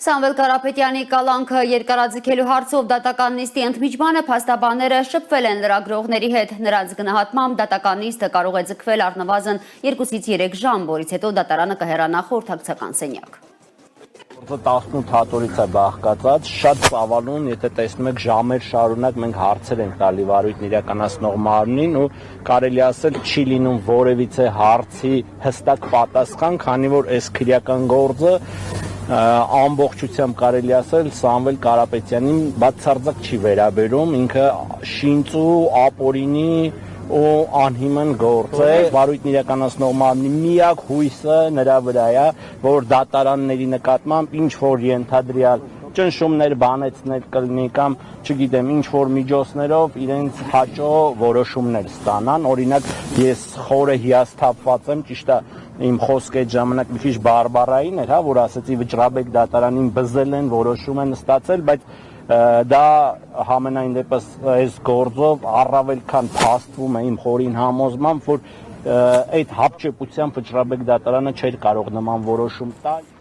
Սամվել Կարապետյանի կալանքը երկարաձգելու հարցով դատական նիստի ընդմիջմանը փաստաբանները շփվել են լրագրողների հետ։ Նրանց գնահատմամբ դատական նիստը կարող է ձգվել առնվազն 2-ից 3 ժամ, որից հետո դատարանը կհեռանա խորհրդակցական սենյակ։ 18 հատորից է բաղկացած, շատ ծավալուն, եթե տեսնում եք ժամեր շարունակ մենք հարցեր ենք տալի վարույթն իրականացնող մարմնին ու կարելի ասել չի լինում որևիցե հարցի հստակ պատասխան, քանի որ այս քրեական գործը ամբողջությամբ կարելի ասել Սամվել Կարապետյանին բացարձակ չի վերաբերում, ինքը շինծու, ապօրինի ու անհիմն գործ է, վարույթն իրականացնող մարմնի միակ հույսը նրա վրա է, որ դատարանների նկատմամբ ինչ որ ենթադրյալ ճնշումներ բանեցնել կլինի կամ չգիտեմ ինչ որ միջոցներով իրենց հաճո որոշումներ ստանան, օրինակ ես խորը հիասթափված եմ, ճիշտ է իմ խոսքը այդ ժամանակ մի քիչ բարբառային էր, հա, որ ասեցի Վճռաբեկ դատարանին բզել են, որոշում են ստացել, բայց դա համենայն դեպս այս գործով առավել քան փաստվում է իմ խորին համոզմամբ, որ այդ հապճեպությամբ Վճռաբեկ դատարանը չէր կարող նման որոշում տալ։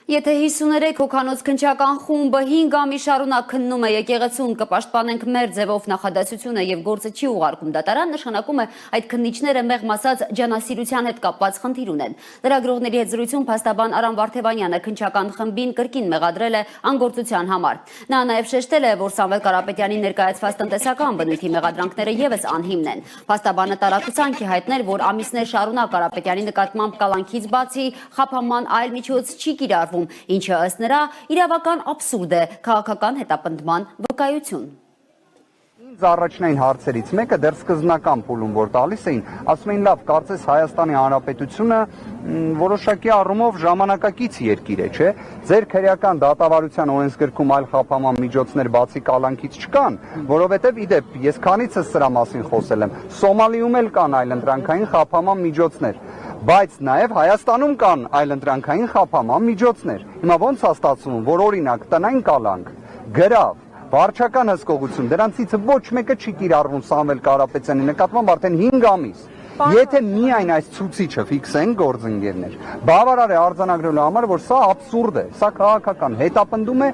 Եթե 53 հոգանոց քննչական խումբը 5 ամիս շարունակ քննում է եկեղեցուն կպաշտպանենք մեր ձևով նախադասությունը եւ գործը չի ուղարկում դատարան, նշանակում է այդ քննիչները մեղմ ասած ջանասիրության հետ կապված խնդիր ունեն։ Լրագրողների հետ զրույցում փաստաբան Արամ Վարդևանյանը քննչական խմբին կրկին մեղադրել է անգործության համար։ Նա նաեւ շեշտել է, որ Սամվել Կարապետյանի ներկայացված տնտեսական բնույթի մեղադրանքները եւս անհիմն են։ Փաստաբանը տարածանք է հայտնել, որ ամիսներ շարունակ Կարապետյանի նկատմամբ կալանքից բացի խափանման այլ միջոց չի կիրառվում, ինչը ըստ նրա իրավական աբսուրդ է, քաղաքական հետապնդման վկայություն։ Ինձ առաջնային հարցերից մեկը դեռ սկզբնական փուլում որ տալիս էին, ասում էին լավ, կարծես Հայաստանի Հանրապետությունը որոշակի առումով ժամանակակից երկիր է, չէ՞։ Ձեր քրեական դատավարության օրենսգրքում այլ խափանման միջոցներ բացի կալանքից չկան, որովհետև իդեպ ես քանիցս սրա մասին խոսել եմ, Սոմալիում էլ կան այլընտրանքային խափանման միջոցներ, բայց նաև Հայաստանում կան այլընտրանքային խափանման միջոցներ։ Հիմա ոնց է ստացվում, որ օրինակ տնային կալանք, գրավ, վարչական հսկողություն, դրանցից ոչ մեկը չի կիրառվում Սամվել Կարապետյանի նկատմամբ արդեն 5 ամիս։ Եթե միայն այս ցուցիչը ֆիքսեն գործընկերներ, բավարար է արձանագրելու համար, որ սա աբսուրդ է, սա քաղաքական հետապնդում է։